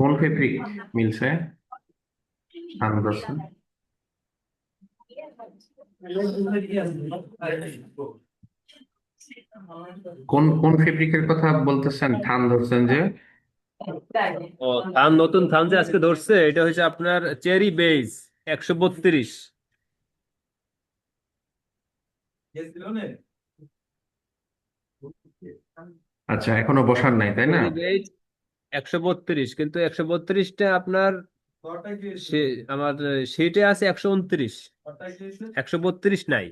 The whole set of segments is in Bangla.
কোন ফেব্রিক মিলছে থান ধরছেন? কোন কোন ফেব্রিকের কথা বলতেছেন থান ধরছেন যে? ও, থান নতুন থান যে আজকে ধরছে এটা হচ্ছে আপনার চেরি বেজ 132। আচ্ছা, এখনো বসার নাই তাই না? চেরি বেজ 132, কিন্তু 132টা আপনার আমার সিটে আছে 129, 132 নাই।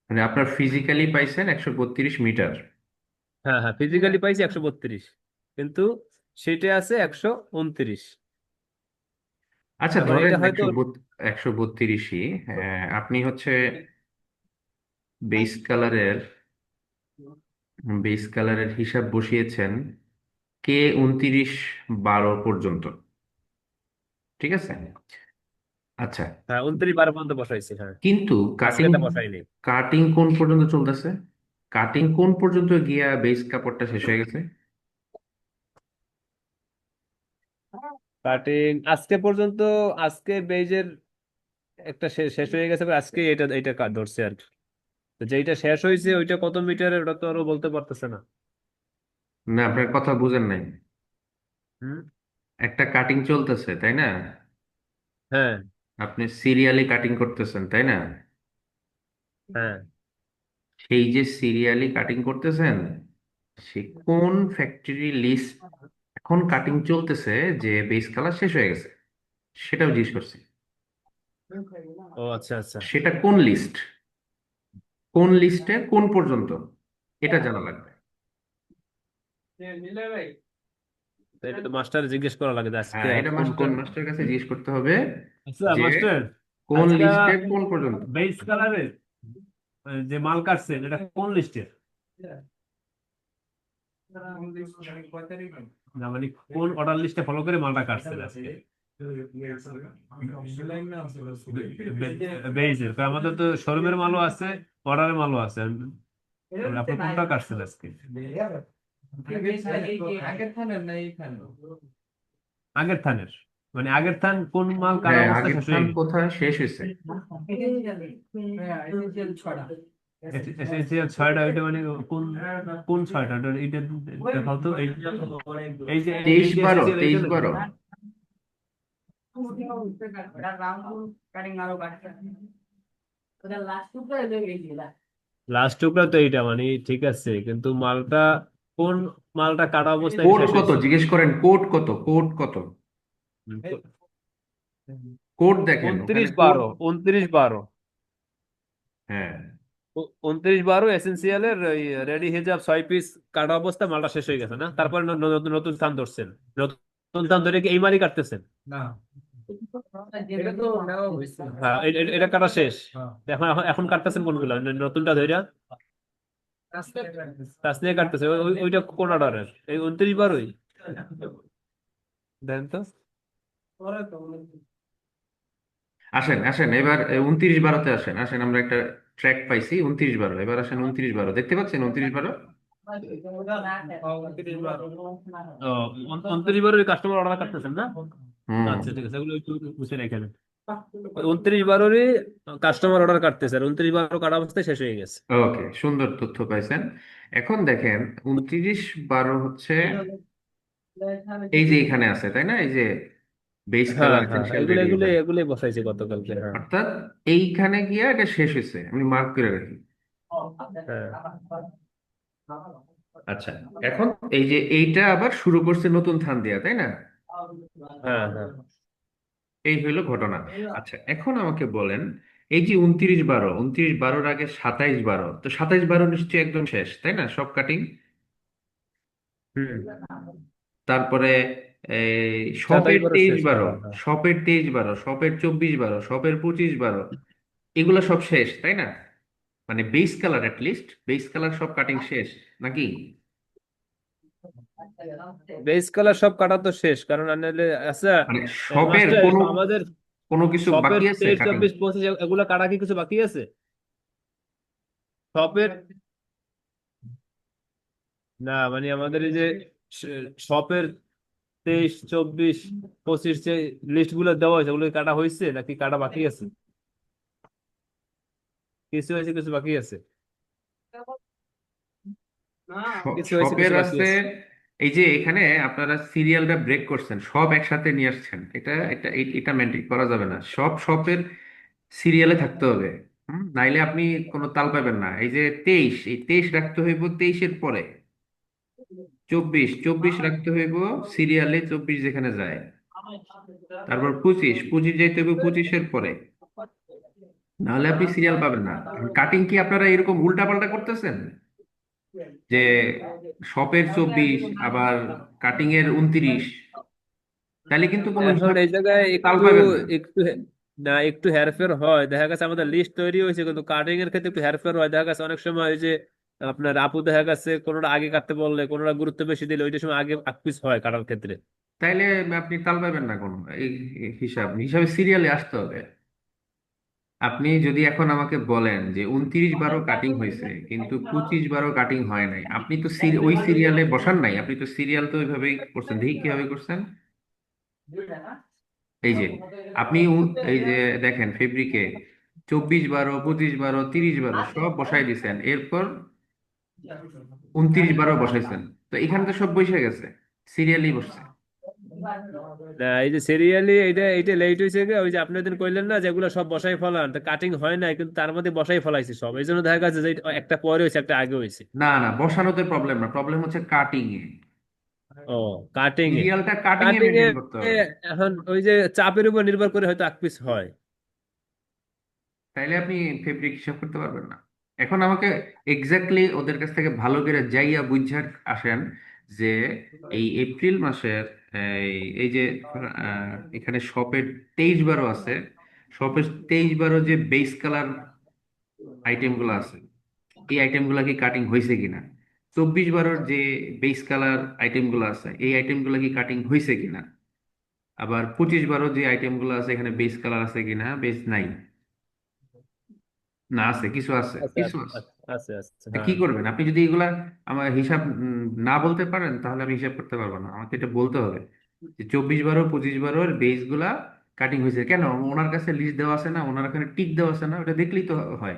মানে আপনার ফিজিক্যালি পাইছেন 132 মিটার। হ্যাঁ হ্যাঁ, ফিজিক্যালি পাইছি 132, কিন্তু সিটে আছে 129। আচ্ছা, তার মানে ধরেন এটা হয়তো 132ই। আপনি হচ্ছে বেস কালারের বেস কালারের হিসাব বসিয়েছেন K29 12 পর্যন্ত, ঠিক আছে? আচ্ছা, হ্যাঁ 29 12 পর্যন্ত বসাইছি, হ্যাঁ। কিন্তু আজকে কাটিং এটা বসাইনি। কাটিং কোন পর্যন্ত চলতেছে? কাটিং কোন পর্যন্ত গিয়া বেস কাপড়টা শেষ হয়ে গেছে? কাটিং আজকে পর্যন্ত, আজকে বেজের একটা শেষ হয়ে গেছে, আজকে এটা এটা ধরছে আর কি। তো যেটা শেষ হয়েছে ওইটা কত মিটারের ওটা তো আরো বলতে পারতেছে না। না, আপনার কথা বুঝেন নাই। হুম। একটা কাটিং চলতেছে তাই না? হ্যাঁ আপনি সিরিয়ালি কাটিং করতেছেন তাই না? হ্যাঁ। সেই যে সিরিয়ালি কাটিং করতেছেন, সে কোন ফ্যাক্টরি লিস্ট এখন কাটিং চলতেছে যে বেস কালার শেষ হয়ে গেছে, সেটাও জিজ্ঞেস করছি। ও আচ্ছা আচ্ছা। সেটা কোন লিস্ট, কোন লিস্টে কোন পর্যন্ত, এটা জানা লাগবে। তো এটা তো মাস্টার জিজ্ঞেস করা লাগে যে আজকে হ্যাঁ, এটা কোন কোন কোন। মাস্টার কাছে জিজ্ঞেস করতে হবে আচ্ছা যে মাস্টার, কোন আজকে লিস্টে কোন পর্যন্ত। বেস কালারের যে মাল কাটছেন এটা কোন লিস্টের, না মানে কোন অর্ডার লিস্টে ফলো করে মালটা কাটছেন আজকে? বেইজের, কারণ আমাদের তো শোরুমের মালও আছে, অর্ডারের মালও আছে। আপনি কোনটা কাটছেন আজকে? আগের থানের, মানে আগের থান কোন মাল কাটা হ্যাঁ, অবস্থা আগের শেষ থান হয়ে গেছে? কোথায় শেষ হয়েছে? এসেন্সিয়াল 6টা, ওইটা মানে কোন কোন 6টা এইটা দেখাও তো। এই এই যে তেইশ এই যে বারো এসেন্সিয়াল এইটা তেইশ নাকি? বারো লাস্ট টুকরা তো এইটা মানে ঠিক আছে, কিন্তু মালটা কোন মালটা কাটা অবস্থায় কোড শেষ কত হয়েছে? জিজ্ঞেস করেন, কোড কত, কোড কত, কোড দেখেন ওখানে 29 12, কোড। 29 12, হ্যাঁ, 29 12 এসেন্সিয়ালের রেডি হিজাব 6 পিস কাটা অবস্থা মালটা শেষ হয়ে গেছে না? তারপরে নতুন নতুন স্থান ধরছেন, নতুন স্থান ধরে কি এই মালই কাটতেছেন? হ্যাঁ এটা কাটা শেষ। এখন এখন এখন কাটতেছেন কোনগুলো নতুনটা ধইরা? তাসনিয়া কাটতেছে ওইটা কোন অর্ডারের? এই 29 12ই দেন তো। আসেন আসেন এবার 29 12-তে আসেন, আসেন আমরা একটা ট্র্যাক পাইছি 29 12, এবার আসেন 29 12, দেখতে পাচ্ছেন 29 12? ও, 29 12 কাস্টমার অর্ডার কাটতেছেন না? হুম। আচ্ছা ঠিক আছে, এগুলো একটু বুঝে রেখে দেন। 29 12-ই কাস্টমার অর্ডার কাটতেছে, আর 29 12 কাটা অবস্থায় শেষ হয়ে গেছে। ওকে, সুন্দর তথ্য পাইছেন। এখন দেখেন 29 12 হচ্ছে এই যে এখানে আছে তাই না, এই যে বেস হ্যাঁ কালার হ্যাঁ, এসেনশিয়াল এগুলো রেডি। এগুলো এগুলোই বসাইছি গতকালকে, হ্যাঁ। অর্থাৎ এইখানে গিয়া এটা শেষ হয়েছে, আমি মার্ক করে রাখি। হ্যাঁ আচ্ছা, এখন এই যে এইটা আবার শুরু করছে নতুন থান দিয়া তাই না? হ্যাঁ হ্যাঁ। এই হইলো ঘটনা। আচ্ছা, এখন আমাকে বলেন, এই যে 29 12, 29 12-র আগে 27 12, তো 27 12 নিশ্চয়ই একদম শেষ তাই না, সব কাটিং? হুম। তারপরে এই সাতাশ শপের বারো তেইশ শেষ, হ্যাঁ বারো হ্যাঁ হ্যাঁ। শপের 23 12, শপের 24 12, শপের 25 12, এগুলো সব শেষ তাই না? মানে base colour, list base colour সব কাটিং শেষ নাকি? বেস কালার সব কাটা তো শেষ, কারণ আনালে আচ্ছা। মানে শপের মাস্টার, কোনো আমাদের কোনো কিছু শপের বাকি আছে 23 কাটিং? 24 25 এগুলা কাটা কি কিছু বাকি আছে শপের? না মানে আমাদের এই যে শপের 23, 24, 25 যে লিস্ট গুলো দেওয়া হয়েছে ওগুলো কাটা হয়েছে নাকি কাটা বাকি আছে? কিছু হয়েছে কিছু বাকি আছে। কিছু হয়েছে শপের কিছু বাকি আছে। আছে। এই যে এখানে আপনারা সিরিয়ালটা ব্রেক করছেন, সব একসাথে নিয়ে আসছেন, এটা মেনটেন করা যাবে না। সব শপের সিরিয়ালে থাকতে হবে। নাইলে আপনি কোনো তাল পাবেন না। এই যে 23, এই 23 রাখতে হইব 23-এর পরে। 24 রাখতে হইব সিরিয়ালে, 24 যেখানে যায়। তারপর 25 যাইতে হইব 25-এর পরে। নাহলে আপনি সিরিয়াল পাবেন না। কাটিং কি আপনারা এরকম উল্টা পাল্টা করতেছেন যে শপের 24 আবার কাটিং এর 29? তাহলে কিন্তু কোনো এখন হিসাব এই জায়গায় তাল একটু পাবেন না। একটু না একটু হেরফের হয়, দেখা গেছে আমাদের লিস্ট তৈরি হয়েছে কিন্তু কাটিং এর ক্ষেত্রে একটু হেরফের হয়। দেখা গেছে অনেক সময় ওই যে আপনার আপু দেখা গেছে কোনোটা আগে কাটতে বললে কোনোটা গুরুত্ব বেশি দিলে ওইটার সময় আগে আকপিস হয় কাটার ক্ষেত্রে। তাইলে আপনি তাল পাবেন না কোনো। এই হিসাবে সিরিয়ালে আসতে হবে। আপনি যদি এখন আমাকে বলেন যে 29 বারও কাটিং হয়েছে কিন্তু 25 বারও কাটিং হয় নাই, আপনি তো ওই সিরিয়ালে বসান নাই। আপনি তো সিরিয়াল তো ওইভাবেই করছেন, দেখি কিভাবে করছেন। এই যে আপনি এই যে দেখেন ফেব্রিকে 24 বারো, 25 বারো, 30 বারো সব বসাই দিছেন, এরপর 29 বারও বসাইছেন। তো এখানে তো সব বসে গেছে, সিরিয়ালি বসছে। না এই যে সিরিয়ালি এইটা এইটা লেট হয়েছে গে, ওই যে আপনি ওইদিন কইলেন না যেগুলো সব বসাই ফেলান তো কাটিং হয় নাই কিন্তু তার মধ্যে বসাই ফেলাইছি সব, এই জন্য দেখা গেছে যে একটা পরে হয়েছে একটা আগে হয়েছে। না না, বসানোতে প্রবলেম না, প্রবলেম হচ্ছে কাটিং এ। ও কাটিং এ। সিরিয়ালটা কাটিং এ কাটিং এ মেনটেন করতে হবে। এখন ওই যে চাপের উপর নির্ভর করে হয়তো আকপিস হয়। তাইলে আপনি ফেব্রিক হিসাব করতে পারবেন না। এখন আমাকে এক্স্যাক্টলি ওদের কাছ থেকে ভালো করে যাইয়া বুঝার আসেন যে এই এপ্রিল মাসের এই এই যে এখানে শপের 23 বারও আছে। শপের 23 বারও যে বেস কালার আইটেমগুলো আছে, এই আইটেমগুলো কি কাটিং হয়েছে কিনা। 24 বারোর যে বেস কালার আইটেমগুলো আছে, এই আইটেমগুলো কি কাটিং হয়েছে কিনা। আবার 25 বারোর যে আইটেমগুলো আছে, এখানে বেস কালার আছে কিনা, বেস নাই। না, আছে, কিছু আছে, আচ্ছা কিছু আচ্ছা আছে। আচ্ছা আচ্ছা আচ্ছা, তা কি হ্যাঁ। করবেন আপনি যদি এগুলা আমার হিসাব না বলতে পারেন, তাহলে আমি হিসাব করতে পারবো না। আমাকে এটা বলতে হবে যে 24 বারো, 25 বারোর বেস গুলা কাটিং হয়েছে কেন। ওনার কাছে লিস্ট দেওয়া আছে না, ওনার এখানে টিক দেওয়া আছে না, ওটা দেখলেই তো হয়।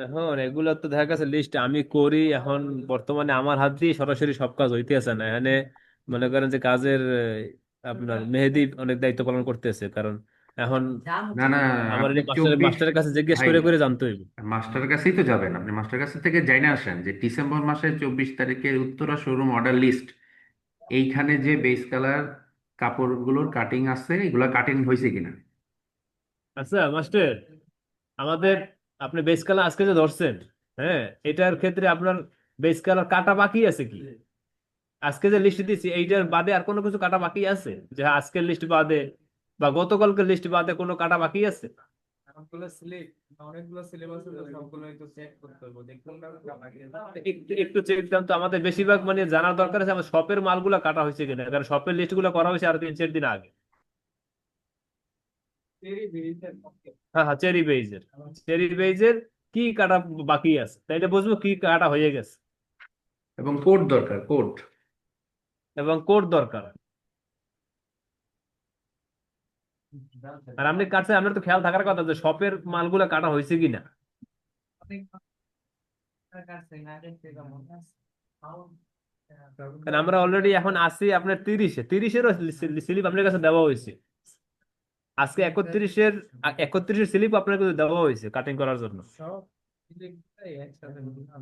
এখন এগুলো তো দেখা গেছে লিস্ট আমি করি এখন, বর্তমানে আমার হাত দিয়ে সরাসরি সব কাজ হইতেছে না এখানে। মনে করেন যে কাজের আপনার মেহেদি অনেক দায়িত্ব পালন করতেছে, কারণ এখন না না, আমার আপনি এই মাস্টারের 24, মাস্টারের কাছে জিজ্ঞেস ভাই, করে করে জানতে হইব। মাস্টার কাছেই তো যাবেন। আপনি মাস্টার কাছে থেকে জাইনা আসেন যে ডিসেম্বর মাসের 24 তারিখের উত্তরা শোরুম অর্ডার লিস্ট, এইখানে যে বেস কালার কাপড়গুলোর কাটিং আছে, এগুলা কাটিং হয়েছে কিনা। আচ্ছা মাস্টার, আমাদের আপনি বেস কালার আজকে যে ধরছেন, হ্যাঁ, এটার ক্ষেত্রে আপনার বেস কালার কাটা বাকি আছে কি? আজকে যে লিস্ট দিছি এইটার বাদে আর কোনো কিছু কাটা বাকি আছে? যে হ্যাঁ, আজকের লিস্ট বাদে বা গতকালকের লিস্ট বাদে কোনো কাটা বাকি আছে? অনেকগুলো স্লিপ অনেকগুলো সিলেবাস আছে, সবগুলোই তো চেক করতে হবে, দেখুন না আগে। একটু একটু চেক দাম তো, আমাদের বেশিরভাগ মানে জানার দরকার আছে আমার শপের মালগুলো কাটা হয়েছে কিনা, কারণ শপের লিস্ট গুলো করা হয়েছে আর 3-4 দিন আগে। তেরি বেরিয়েছে। হ্যাঁ হ্যাঁ, চেরি বেইজের, চেরি বেইজের কি কাটা বাকি আছে তাইলে বুঝবো কি কাটা হয়ে গেছে। এবং কোড দরকার, কোড। এবং কোড দরকার। আর আপনি কাটছেন, আপনার তো খেয়াল থাকার কথা যে শপের মালগুলো কাটা হয়েছে কিনা। অনেক কাছে না দেখতে কেমন আছে। কারণ আমরা অলরেডি এখন আছি আপনার 30-এরও স্লিপ আপনার কাছে দেওয়া হয়েছে। আজকে 31-এর স্লিপ আপনার কাছে দেওয়া হয়েছে কাটিং করার জন্য। সব সিলেক্টটাই একসাথে নিলাম,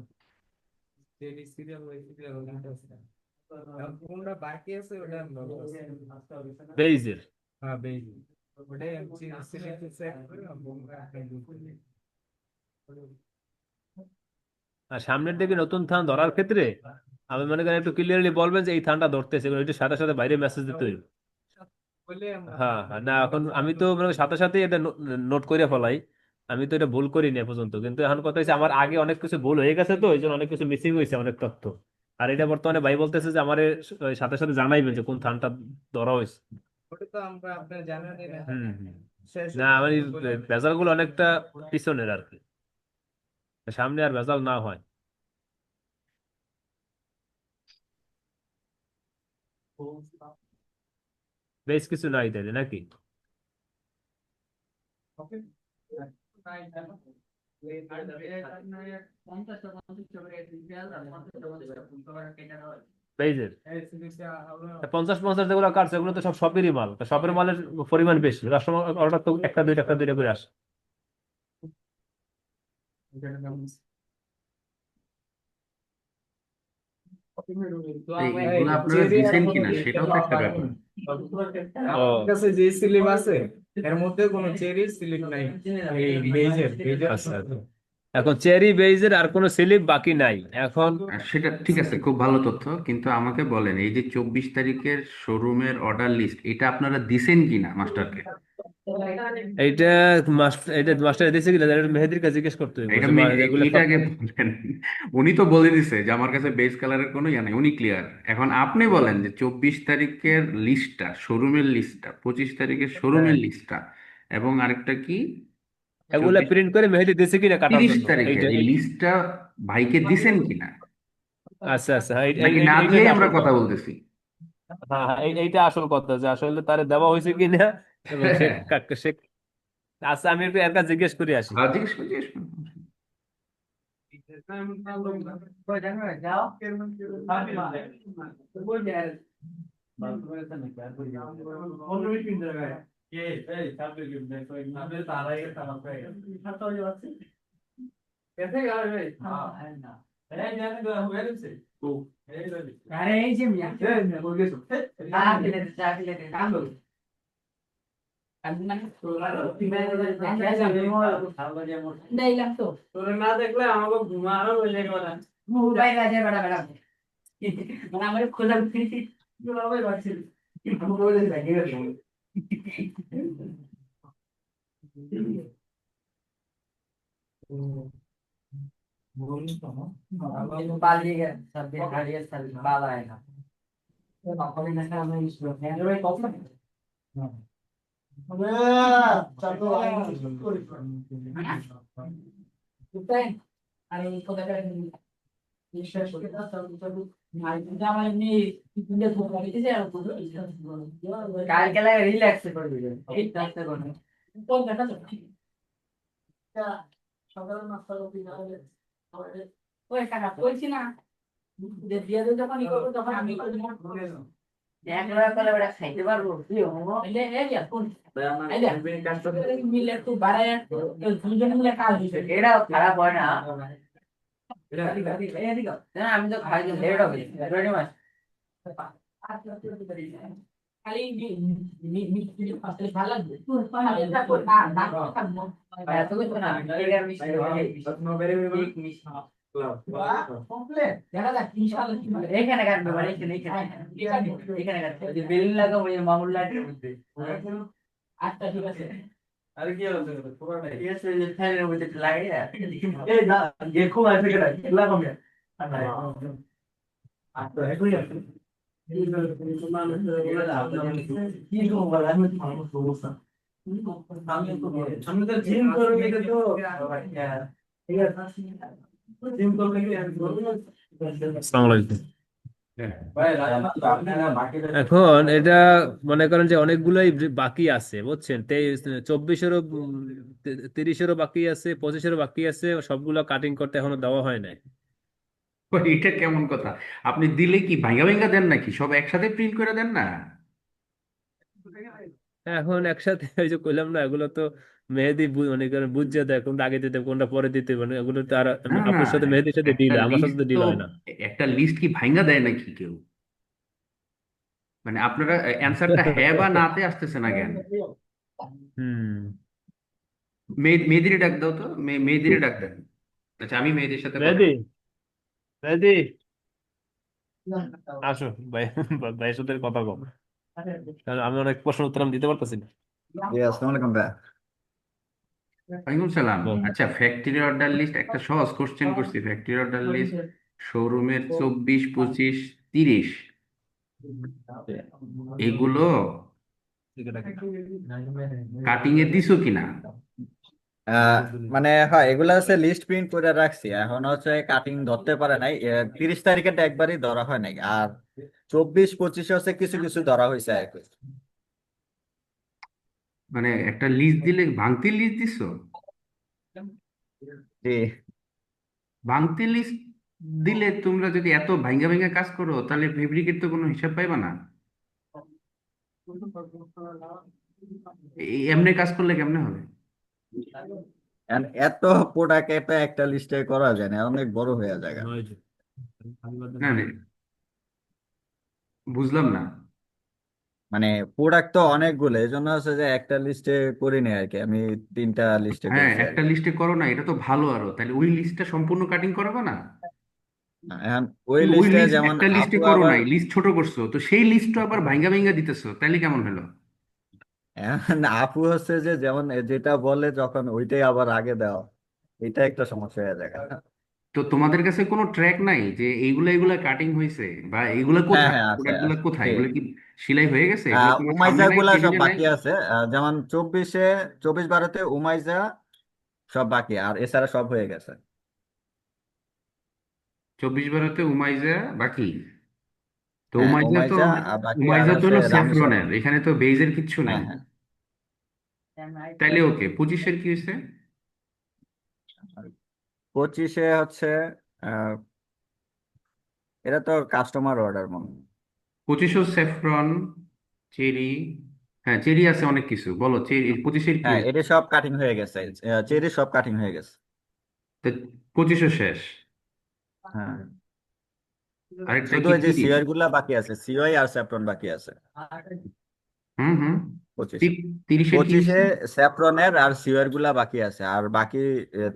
তেরি সিরিয়াল ওই সিরিয়াল আছে। আর কোনটা বাকি আছে ওটা আমি বলতেছি। বেইজের। হ্যাঁ বেশি, ওটাই আমি সিলেক্ট চেক করে বোমরা আর সামনের দিকে নতুন থান ধরার ক্ষেত্রে আমি মনে করি একটু ক্লিয়ারলি বলবেন যে এই থানটা ধরতেছে, ওইটার সাথে সাথে বাইরে মেসেজ দিতে হইবে। বলে আমরা হ্যাঁ হ্যাঁ, না এখন আমি তো মানে সাথে সাথে এটা নোট করে ফেলাই। আমি তো এটা ভুল করিনি এ পর্যন্ত, কিন্তু এখন কথা হচ্ছে আমার আগে অনেক কিছু ভুল হয়ে গেছে তো এই জন্য অনেক কিছু মিসিং হয়েছে, অনেক তথ্য। আর এটা বর্তমানে ভাই বলতেছে যে আমার সাথে সাথে জানাইবেন যে কোন থানটা ধরা হয়েছে। ওটা তো আমরা আপনার জানানি না, হুম হুম। শেষ না আমার বলে ভেজাল গুলো অনেকটা পিছনের আর কি, সামনে আর ভেজাল না হয়। বেশ কিছু নাই তাইলে নাকি? বেইজের 50-50 যেগুলো কাটছে এগুলো তো সব শপেরই মাল, তো শপের মালের পরিমাণ বেশি, কাস্টমার অর্ডার তো একটা দুইটা করে আসে। এগুলো আপনারা চেরি আর দিছেন কোনো কিনা সেটাও তো একটা ব্যাপার। আমার কাছে যে স্লিপ আছে এর মধ্যে কোনো চেরি স্লিপ নাই, এই বেজের আচ্ছা আচ্ছা। এখন চেরি বেইজের আর কোনো স্লিপ বাকি নাই এখন। আর সেটা ঠিক আছে, খুব ভালো তথ্য, কিন্তু আমাকে বলেন এই যে 24 তারিখের শোরুমের অর্ডার লিস্ট এটা আপনারা দিছেন কিনা মাস্টারকে? এইটা এইটা মাস্টার দিয়েছে কিনা এটা মেহেদির কাছে জিজ্ঞেস করতে হইব, এটা যে এগুলো এটা সব। আগে বলেন। উনি তো বলে দিছে যে আমার কাছে বেজ কালারের কোনো ইয়া নেই, উনি ক্লিয়ার। এখন আপনি বলেন যে 24 তারিখের লিস্টটা, শোরুমের লিস্টটা, 25 তারিখের শোরুমের লিস্টটা, এবং আরেকটা কি, এগুলা 24 প্রিন্ট করে মেহেদি দিয়েছে কিনা কাটার 30 জন্য তারিখের এইটা এই লিস্টটা ভাইকে দিছেন কিনা, আচ্ছা আচ্ছা, হ্যাঁ, নাকি না এইটাই দিয়েই আমরা আসল কথা কথা। বলতেছি? হ্যাঁ হ্যাঁ, এইটা আসল কথা যে আসলে তারে দেওয়া হয়েছে কিনা, এবং সে হ্যাঁ, সে আচ্ছা আমি একটু এর কাছে জিজ্ঞেস করে আসি। জিজ্ঞেস করি, জিজ্ঞেস করি। আরে এই যে মিয়া তোরে না দেখলে আমাকে ঘুমানো বলে কথা মোবাইল বাজে বড় বড় মানে আমার খোলা মোবাইল বাজছে আমি বলে দিই पालिए गया सब हारिए सब बाल आएगा अपने नशा में इसमें एंड्रॉइड कॉपी अरे इसको क्या करेंगे বিশ্বাস করে আমার এমনি তিনটে ফোন লাগিয়েছে আর কালকে লাগে রিল্যাক্স করে দিবেন এই কাজটা করুন কোন দেখা যাচ্ছে সকালে নাস্তা করতে যাবে ওই টাকা বলছি না যে দিয়ে দেব যখন ই করবো তখন আমি করে দেব একলা করে ওটা খাইতে পারবো কি হবো এলে এই যা কোন এই যা মিলে একটু বাড়ায় দুজন মিলে কাজ দিছে এটা খারাপ হয় না আমি তো খাই লেট হবে রেডি মাস খালি ভালো লাগবে এত কিছু না দেখা যাক ইনশাআল্লাহ এখানে কাটবে মানে এখানে কাটবে বেলুন লাগাবো এই মামুল লাইটের মধ্যে আচ্ছা ঠিক আছে আরে কি হলো পুরো নাই ঠিক আছে যে ফ্যানের মধ্যে লাগিয়ে এই না দেখো আছে কেন লাগাবো আচ্ছা এগুলো আছে কি বল আমি তো অবস্থা আমি তো জিম করে লিখে তো ঠিক আছে জিম করে লিখে আমি বলবো আসসালামু আলাইকুম। হ্যাঁ, ভাই বাকি এখন এটা মনে করেন যে অনেকগুলোই বাকি আছে বুঝছেন, 24-এরও 30-এরও বাকি আছে, 25-এরও বাকি আছে, সবগুলো কাটিং করতে এখনো দেওয়া হয় নাই। এটা কেমন কথা? আপনি দিলে কি ভাঙা ভাঙা দেন নাকি, সব একসাথে প্রিন্ট করে দেন না? এখন একসাথে ওই যে কইলাম না, এগুলো তো মেহেদি মনে করেন বুঝছে দেয় কোনটা আগে দিতে কোনটা পরে দিতে, মানে এগুলো তো আর না না, আপনার সাথে মেহেদির সাথে ডিল একটা হয়, আমার সাথে লিস্ট তো তো, ডিল হয় না। একটা লিস্ট কি ভাঙা দেয় নাকি কেউ? মানে আপনারা অ্যান্সারটা হ্যাঁ বা নাতে আসতেছে না কেন? হুম। মেয়েদিরে ডাক দাও তো, মেয়েদিরে ডাক দেন। আচ্ছা, আমি মেয়েদের সাথে কথা মেহেদি, বলি। মেহেদি আসো ভাই, ভাইয়ের সাথে কথা কম, কারণ আমি অনেক প্রশ্ন উত্তর আমি দিতে পারতেছি না। Yeah, আসসালামু আলাইকুম ভাইয়া। ওয়ালাইকুম সালাম। বল। আচ্ছা, ফ্যাক্টরি অর্ডার লিস্ট একটা সহজ কোশ্চেন করছি। ফ্যাক্টরি অর্ডার লিস্ট শোরুমের 24, 25, 30 এগুলো কাটিং এ দিছো কিনা? আহ মানে হয় এগুলা হচ্ছে লিস্ট প্রিন্ট করে রাখছি, এখন হচ্ছে কাটিং ধরতে পারে নাই। 30 তারিখেরটা একবারই ধরা হয় নাই, আর 24-25 হচ্ছে কিছু কিছু ধরা হয়েছে আর কি। মানে একটা লিস্ট দিলে ভাঙতি লিস্ট দিছো? জি। ভাঙতি লিস্ট দিলে তোমরা যদি এত ভাঙ্গা ভাঙ্গা কাজ করো তাহলে ফেব্রিকের তো কোনো হিসাব পাইবা না। এমনি কাজ করলে কেমনে হবে? And এত প্রোডাক্ট এটা একটা লিস্টে করা যায় না, অনেক বড় হয়ে যায়। নয় জন। না না, বুঝলাম না। মানে প্রোডাক্ট তো অনেকগুলো, এই জন্য হচ্ছে যে একটা লিস্টে করিনি আর কি, আমি 3টা লিস্টে হ্যাঁ, করছি আর একটা কি। লিস্টে করো না, এটা তো ভালো। আরো তাহলে ওই লিস্টটা সম্পূর্ণ কাটিং করাবে না? এখন ওই তুমি ওই লিস্টে লিস্ট যেমন একটা লিস্টে আপু করো আবার, নাই, লিস্ট ছোট করছো, তো সেই লিস্টটা আবার ভাঙ্গা ভাঙ্গা দিতেছো, তাইলে কেমন হলো? এখন আপু হচ্ছে যে যেমন যেটা বলে যখন ওইটাই আবার আগে দেওয়া, এটা একটা সমস্যা হয়ে যায়। তো তোমাদের কাছে কোনো ট্র্যাক নাই যে এইগুলা এইগুলা কাটিং হয়েছে, বা এইগুলা হ্যাঁ কোথায়, হ্যাঁ আছে প্রোডাক্ট গুলা আছে, কোথায়, ঠিক। এগুলো কি সেলাই হয়ে গেছে? এগুলো তোমার সামনে উমাইজা নাই, গুলা সব টেবিলে নাই? বাকি আছে। যেমন 24-12-তে উমাইজা সব বাকি, আর এছাড়া সব হয়ে গেছে। 24-12-তে উমাইজা বাকি? তো হ্যাঁ উমাইজা তো, উমাইজা, আর বাকি আর উমাইজা তো আছে হলো রামেশ্বরম। স্যাফরনের, এখানে তো বেইজের কিচ্ছু নাই। হ্যাঁ হ্যাঁ। তাইলে ওকে। 25-এর কি হয়েছে? আর 25-এ হচ্ছে আহ, এটা তো কাস্টমার অর্ডার মনে হয়। 25ও স্যাফরন, চেরি। হ্যাঁ, চেরি আছে অনেক কিছু, বলো চেরি 25-এর কি হ্যাঁ হয়েছে? এটা সব কাটিং হয়ে গেছে, চেরি সব কাটিং হয়ে গেছে। তো 25ও শেষ। হ্যাঁ, আরেকটা শুধু কি ওই যে 30? সিওয়াই গুলা বাকি আছে, সিওয়াই আর স্যাফরন বাকি আছে। হুম হুম। 25-এ 30-এর কি 25-এ হয়েছে? স্যাফরনের আর সিওয়াই গুলা বাকি আছে, আর বাকি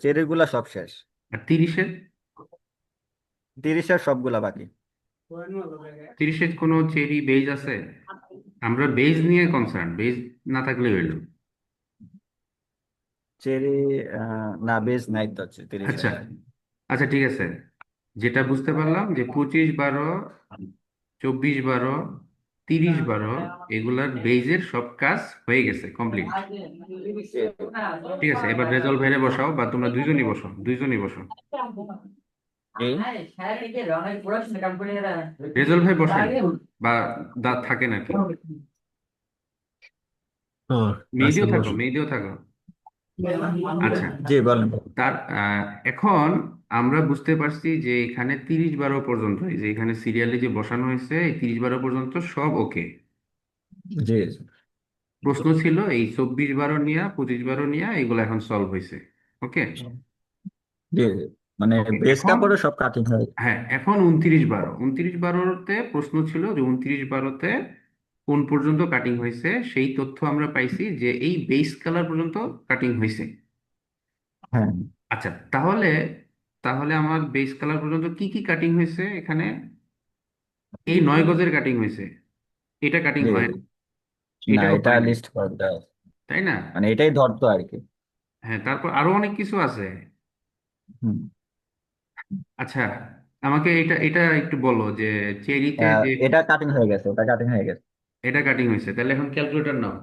চেরি গুলা সব শেষ। আর 30-এর? 30-এর সবগুলা বাকি। 30-এর কোনো চেরি বেজ আছে? আমরা বেজ নিয়ে কনসার্ন, বেজ না থাকলে হইল। চেরি না, বেশ নাই তো হচ্ছে 30-এ। আচ্ছা আচ্ছা, ঠিক আছে। যেটা বুঝতে পারলাম যে 25-12, 24-12, 30-12 এগুলার বেজের সব কাজ হয়ে গেছে, কমপ্লিট। ঠিক আছে, এবার রেজল ভাইরে বসাও, বা তোমরা দুইজনই বসো, দুইজনই বসো। এই রেজল ভাই বসেন, বা থাকেন আর কি। হ্যাঁ, মেহেদিও আচ্ছা থাকো, বসো। মেহেদিও থাকো। আচ্ছা। জি বলেন। তার এখন আমরা বুঝতে পারছি যে এখানে 30-12 পর্যন্ত, এই যে এখানে সিরিয়ালে যে বসানো হয়েছে, এই 30-12 পর্যন্ত সব ওকে। জি প্রশ্ন ছিল এই 24-12 নিয়া, 25-12 নিয়া, এগুলো এখন সলভ হয়েছে। ওকে। জি, মানে ওকে, বেস এখন কাপড়ে সব কাটিং হয়। হ্যাঁ, এখন 29-12, 29-12-তে প্রশ্ন ছিল যে 29-12-তে কোন পর্যন্ত কাটিং হয়েছে, সেই তথ্য আমরা পাইছি যে এই বেস কালার পর্যন্ত কাটিং হয়েছে। হ্যাঁ আচ্ছা, তাহলে তাহলে আমার বেস কালার পর্যন্ত কি কি কাটিং হয়েছে এখানে? এই 9 গজের কাটিং হয়েছে, এটা কাটিং জি হয় জি। না, না এটাও এটা হয় নাই, লিস্ট করতে হবে। তাই না? মানে এটাই ধরতো আর কি। হ্যাঁ, তারপর আরো অনেক কিছু আছে। হুম। আচ্ছা, আমাকে এটা এটা একটু বলো যে চেরিতে যে এটা কাটিং হয়ে গেছে, ওটা কাটিং হয়ে গেছে। এটা কাটিং হয়েছে, তাহলে এখন ক্যালকুলেটর নাও।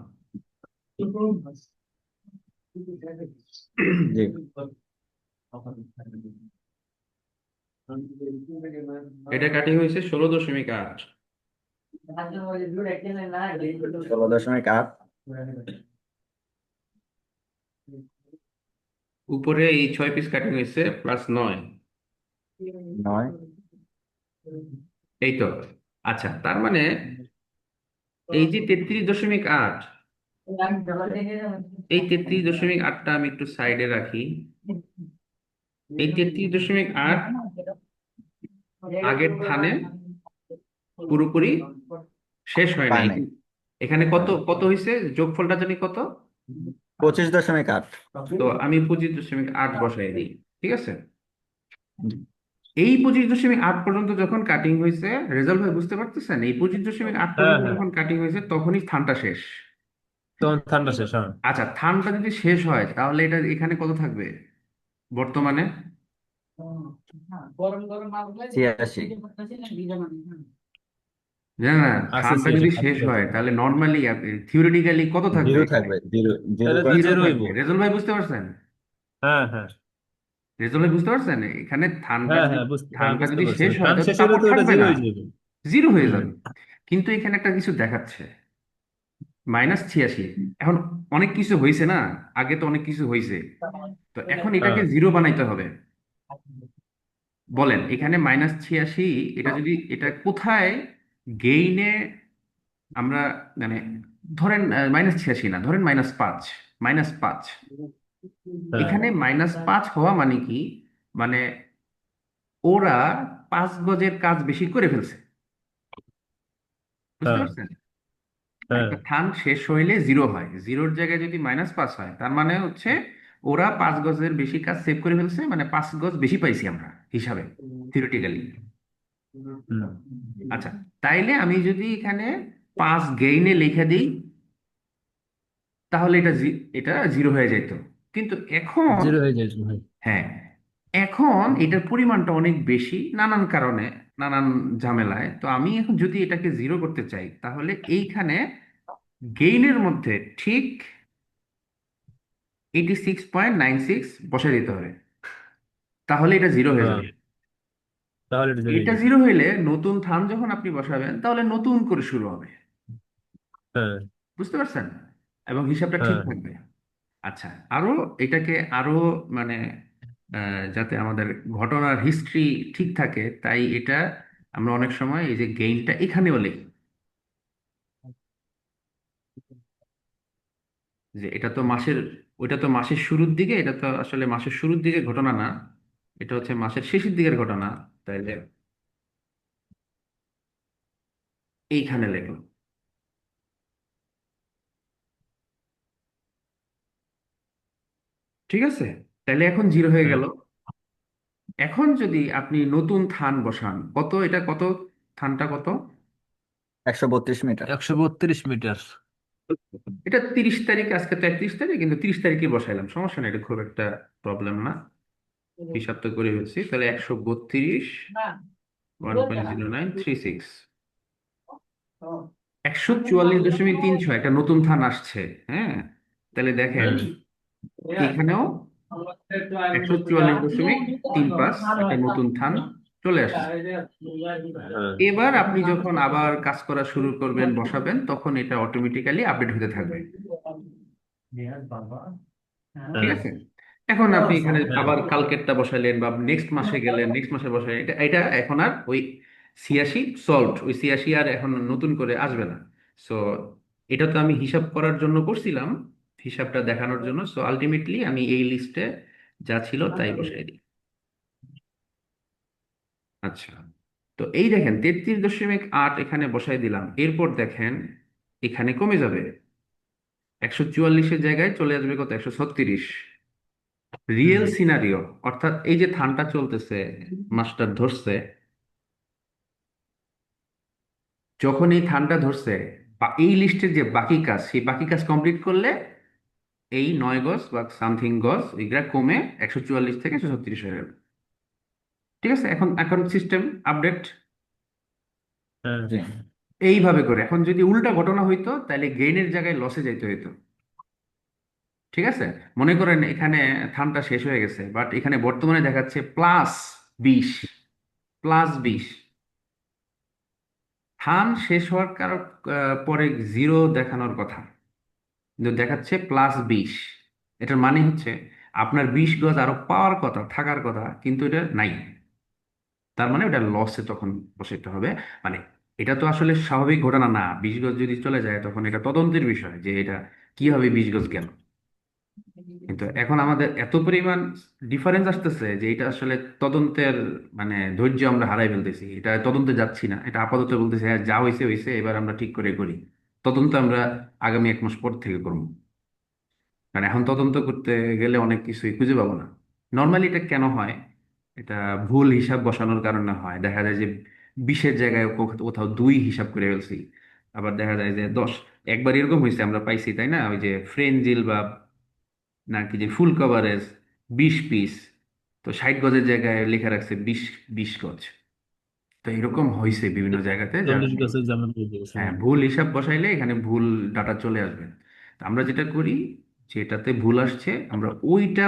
জি। এটা কাটিং হয়েছে 16.8। 16.8। উপরে এই 6 পিস কাটিং হয়েছে +9। 9। এই তো। আচ্ছা, তার মানে এই যে 33.8, এই 33.8টা আমি একটু সাইডে রাখি। এই 33.8 আগের থানে পুরোপুরি শেষ হয় পায় নাই। নাই। এখানে কত কত হয়েছে, যোগফলটা জানি কত? 25.8। তো আমি 25.8 বসাই দিই। ঠিক আছে, এই 25.8 পর্যন্ত যখন কাটিং হয়েছে, রেজাল্ট ভাই বুঝতে পারতেছেন, এই 25.8 হ্যাঁ পর্যন্ত হ্যাঁ, যখন কাটিং হয়েছে তখনই থানটা শেষ। তখন ঠান্ডা শেষ, হ্যাঁ। আচ্ছা, থানটা যদি শেষ হয় তাহলে এটা এখানে কত থাকবে বর্তমানে? গরম গরম মাল 86। না না, আছে থানটা সিরিয়াস যদি শেষ হয় তাহলে নর্মালি থিওরিটিক্যালি কত থাকবে জিরো এখানে? থাকবে, জিরো জিরো তাহলে তো থাকবে। জিরো জিরোই থাকবে। বল। রেজাল্ট ভাই বুঝতে পারছেন? হ্যাঁ হ্যাঁ রেজল্ট বুঝতে পারছেন? এখানে হ্যাঁ হ্যাঁ হ্যাঁ, ধানটা বুঝতে যদি পারছি, শেষ হয় ধান তাহলে শেষ হলে তাপর তো ওটা থাকবে জিরো না, হয়ে যাবে। জিরো হয়ে হুম যাবে। কিন্তু এখানে একটা কিছু দেখাচ্ছে -86। এখন অনেক কিছু হয়েছে না, আগে তো অনেক কিছু হয়েছে, তো এখন এটাকে হ্যাঁ জিরো বানাইতে হবে। বলেন এখানে -86, এটা যদি এটা কোথায় গেইনে আমরা মানে ধরেন -86 না, ধরেন -5, -5। হ্যাঁ এখানে -5 হওয়া মানে কি? মানে ওরা 5 গজের কাজ বেশি করে ফেলছে, বুঝতে হ্যাঁ পারছেন? হ্যাঁ একটা ধান শেষ হইলে জিরো হয়, জিরোর জায়গায় যদি -5 হয় তার মানে হচ্ছে ওরা 5 গজের বেশি কাজ সেভ করে ফেলছে, মানে 5 গজ বেশি পাইছি আমরা হিসাবে, থিওরিটিক্যালি। হুম আচ্ছা, তাইলে আমি যদি এখানে 5 গেইনে লিখে দিই তাহলে এটা জিরো হয়ে যেত। কিন্তু এখন, জিরো হয়ে যাবে ভাই। হ্যাঁ, এখন এটার পরিমাণটা অনেক বেশি নানান কারণে, নানান ঝামেলায়। তো আমি এখন যদি এটাকে জিরো করতে চাই তাহলে এইখানে গেইনের মধ্যে ঠিক 86.96 বসাই দিতে হবে, তাহলে এটা জিরো হয়ে হ্যাঁ যাবে। তাহলে এটা জিরো হয়ে এটা যাবে। জিরো হইলে নতুন ধান যখন আপনি বসাবেন তাহলে নতুন করে শুরু হবে, হ্যাঁ বুঝতে পারছেন? এবং হিসাবটা ঠিক হ্যাঁ থাকবে। আচ্ছা, আরো এটাকে আরো মানে যাতে আমাদের ঘটনার হিস্ট্রি ঠিক থাকে, তাই এটা আমরা অনেক সময় এই যে গেইনটা এখানেও লিখি, যে এটা তো মাসের, ওইটা তো মাসের শুরুর দিকে, এটা তো আসলে মাসের শুরুর দিকে ঘটনা না, এটা হচ্ছে মাসের শেষের দিকের ঘটনা, তাইলে এইখানে লিখলাম। ঠিক আছে, তাইলে এখন জিরো হয়ে হ্যাঁ। গেল। এখন যদি আপনি নতুন থান বসান, কত এটা কত, থানটা কত? 132 মিটার। 132 মিটার। এটা 30 তারিখ, আজকে তো 31 তারিখ, কিন্তু 30 তারিখে বসাইলাম, সমস্যা নেই, এটা খুব একটা প্রবলেম না। হিসাব তো করে ফেলছি, তাহলে 132, 1.0936, 144.36 একটা নতুন থান আসছে। হ্যাঁ, তাহলে দেখেন হ্যাঁ এখানেও 144.35 একটা নতুন থান চলে আসছে। হ্যাঁ এবার আপনি যখন আবার কাজ করা শুরু করবেন, বসাবেন, তখন এটা অটোমেটিক্যালি আপডেট হতে থাকবে। ঠিক হ্যাঁ আছে, এখন আপনি এখানে হ্যাঁ আবার কালকেরটা বসাইলেন বা নেক্সট মাসে গেলেন, নেক্সট মাসে বসাইলেন, এটা এটা এখন আর ওই 86 সলভড, ওই 86 আর এখন নতুন করে আসবে না। সো এটা তো আমি হিসাব করার জন্য করছিলাম, হিসাবটা দেখানোর জন্য। সো আলটিমেটলি আমি এই লিস্টে যা ছিল তাই বসাই দিই। আচ্ছা, তো এই দেখেন 33.8 এখানে বসাই দিলাম, এরপর দেখেন এখানে কমে যাবে, 144-এর জায়গায় চলে আসবে কত, 136। রিয়েল হুম সিনারিও, অর্থাৎ এই যে ধানটা চলতেছে, মাস্টার ধরছে, যখন এই ধানটা ধরছে বা এই লিস্টের যে বাকি কাজ, সেই বাকি কাজ কমপ্লিট করলে এই 9 গজ বা সামথিং গজ এগুলা কমে 144 থেকে 136 হয়ে গেল। ঠিক আছে, এখন এখন সিস্টেম আপডেট হ্যাঁ জি। এইভাবে করে। এখন যদি উল্টা ঘটনা হইতো তাহলে গেইনের জায়গায় লসে যাইতে হইতো। ঠিক আছে, মনে করেন এখানে ধানটা শেষ হয়ে গেছে, বাট এখানে বর্তমানে দেখাচ্ছে +20, +20। ধান শেষ হওয়ার পরে জিরো দেখানোর কথা, কিন্তু দেখাচ্ছে +20। এটার মানে হচ্ছে আপনার 20 গজ আরো পাওয়ার কথা, থাকার কথা, কিন্তু এটা নাই। তার মানে ওটা লসে তখন বসাইতে হবে। মানে এটা তো আসলে স্বাভাবিক ঘটনা না, 20 গজ যদি চলে যায় তখন এটা তদন্তের বিষয় যে এটা কিভাবে 20 গজ গেল। কিন্তু এখন আমাদের এত পরিমাণ ডিফারেন্স আসতেছে যে এটা আসলে তদন্তের মানে ধৈর্য আমরা হারাই ফেলতেছি, এটা তদন্তে যাচ্ছি না, এটা আপাতত বলতেছে হ্যাঁ যা হয়েছে হয়েছে, এবার আমরা ঠিক করে করি। তদন্ত আমরা আগামী 1 মাস পর থেকে করবো, কারণ এখন তদন্ত করতে গেলে অনেক কিছুই খুঁজে পাবো না। নর্মালি এটা কেন হয়? এটা ভুল হিসাব বসানোর কারণে হয়, দেখা যায় যে 20-এর জায়গায় কোথাও 2 হিসাব করে ফেলছি, আবার দেখা যায় যে 10। একবার এরকম হয়েছে, আমরা পাইছি তাই না, ওই যে ফ্রেঞ্জিল বা নাকি যে ফুল কভারেজ 20 পিস, তো 60 গজের জায়গায় লেখা রাখছে 20 গজ। তো এরকম হয়েছে বিভিন্ন জায়গাতে, যার 40 গাছের যেমন হয়ে গেছে। হ্যাঁ ভুল হিসাব বসাইলে এখানে ভুল ডাটা চলে আসবে। তো আমরা যেটা করি, যেটাতে ভুল আসছে আমরা ওইটা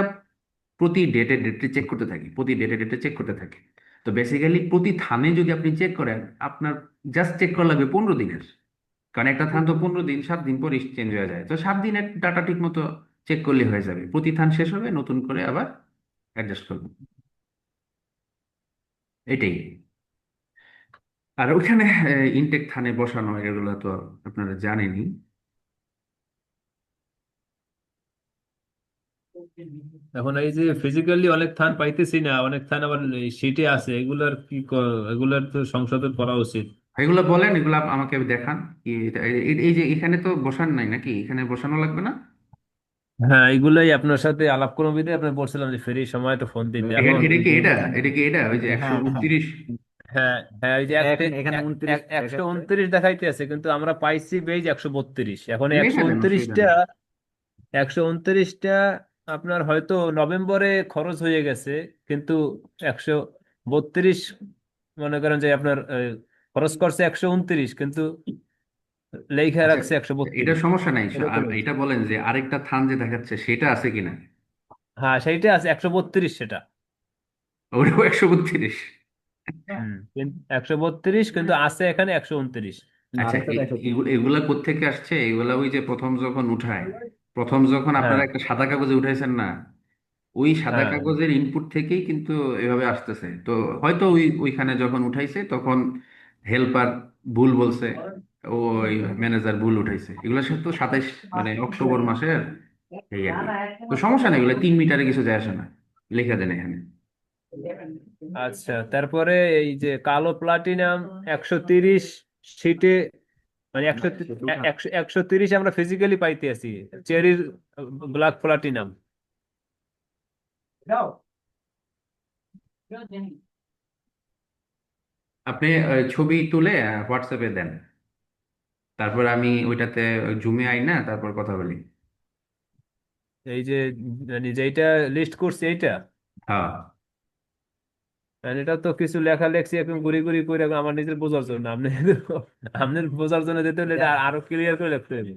প্রতি ডেটে ডেটে চেক করতে থাকি, প্রতি ডেটে ডেটে চেক করতে থাকি। তো বেসিক্যালি প্রতি থানে যদি আপনি চেক করেন, আপনার জাস্ট চেক করা লাগবে 15 দিনের। কারণ একটা থান তো 15 দিন, 7 দিন পর চেঞ্জ হয়ে যায়, তো 7 দিনের ডাটা ঠিক মতো চেক করলে হয়ে যাবে। প্রতি থান শেষ হবে, নতুন করে আবার অ্যাডজাস্ট করবেন, এটাই। আর ওখানে ইনটেক থানে বসানো এগুলো তো আপনারা জানেনই। এখন এই যে ফিজিক্যালি অনেক থান পাইতেছি না, অনেক থান আবার শিটে আছে, এগুলার এগুলার তো সংশোধন করা উচিত। এগুলো বলেন, এগুলো আমাকে দেখান। এই যে এখানে তো বসান নাই নাকি, এখানে বসানো লাগবে না? হ্যাঁ, এগুলাই আপনার সাথে আলাপ করবো বিধে আপনার বলছিলাম যে ফ্রি সময় তো ফোন দিতে এখানে এখন। এটা কি ওই যে একশো হ্যাঁ হ্যাঁ উনত্রিশ হ্যাঁ হ্যাঁ, ওই যে এখানে 29 একশো দেখাচ্ছে। উনত্রিশ দেখাইতে আছে, কিন্তু আমরা পাইছি বেজ 132। এখন একশো লেখা দেন, অসুবিধা উনত্রিশটা নেই। 129টা আপনার হয়তো নভেম্বরে খরচ হয়ে গেছে, কিন্তু 132 মনে করেন যে আপনার খরচ করছে 129, কিন্তু লেখা আচ্ছা, রাখছে একশো এটা বত্রিশ সমস্যা নাই। এরকম হয়েছে। এটা বলেন যে আরেকটা থান যে দেখাচ্ছে সেটা আছে কিনা। হ্যাঁ, সেইটা আছে 132 সেটা। ওটাও 132? হম, 132 কিন্তু আছে এখানে 129। আচ্ছা, আরেকটা দেখাচ্ছে। এগুলা কোত্থেকে আসছে? এগুলা ওই যে প্রথম যখন উঠায়, প্রথম যখন আপনারা হ্যাঁ একটা সাদা কাগজে উঠাইছেন না, ওই সাদা হ্যাঁ কাগজের ইনপুট থেকেই কিন্তু এভাবে আসতেছে। তো হয়তো ওইখানে যখন উঠাইছে তখন হেল্পার ভুল বলছে, ওই ম্যানেজার ভুল উঠাইছে। এগুলো সব তো 27 মানে অক্টোবর মাসের, এই আর কি। তো সমস্যা নেই, এগুলো 3 মিটারে কিছু যায় আসে না, লিখে দেন এখানে। আচ্ছা, তারপরে এই যে কালো প্লাটিনাম 130 সিটে, মানে 130 আমরা ফিজিক্যালি পাইতে আছি। চেরির ব্ল্যাক প্লাটিনাম। আপনি ছবি তুলে হোয়াটসঅ্যাপে দেন, তারপর আমি ওইটাতে জুমে আই না, তারপর কথা বলি। এই যে মানে যেটা লিস্ট করছি এইটা, হ্যাঁ। মানে এটা তো কিছু লেখা লেখছি এখন গুড়ি গুড়ি করে, এখন আমার নিজের বোঝার জন্য। আপনি আপনার বোঝার জন্য দিতে হলে এটা আরো ক্লিয়ার করে লিখতে হবে।